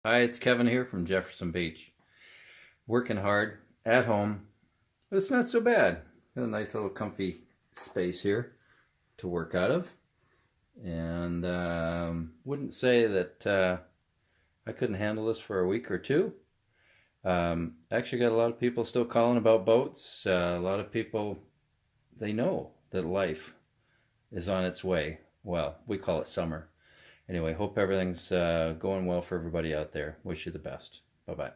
Hi, it's Kevin here from Jefferson Beach. Working hard at home, but it's not so bad. Got a nice little comfy space here to work out of. And wouldn't say that I couldn't handle this for a week or two. Actually got a lot of people still calling about boats. A lot of people, they know that life is on its way. Well, we call it summer. Anyway, hope everything's going well for everybody out there. Wish you the best. Bye-bye.